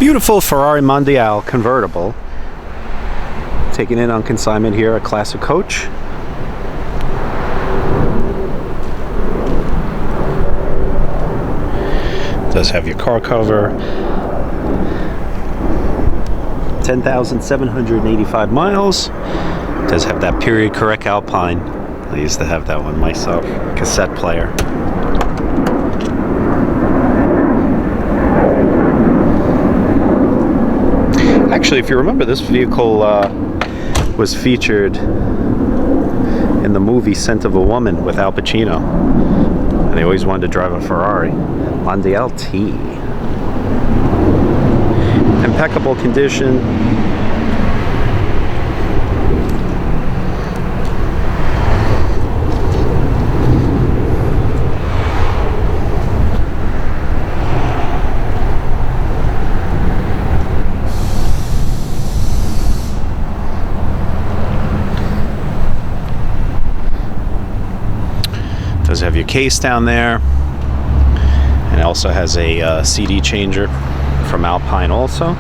Beautiful Ferrari Mondial convertible. Taken in on consignment here, a classic coach. Does have your car cover. 10,785 miles. Does have that period correct Alpine. I used to have that one myself. Cassette player. Actually, if you remember, this vehicle was featured in the movie Scent of a Woman with Al Pacino. And he always wanted to drive a Ferrari. Mondial T. Impeccable condition. Does have your case down there, and it also has a CD changer from Alpine also.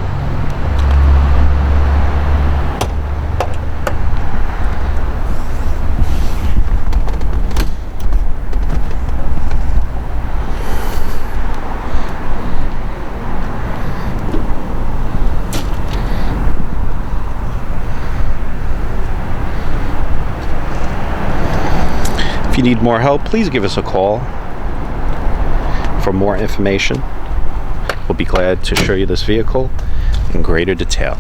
If you need more help, please give us a call for more information. We'll be glad to show you this vehicle in greater detail.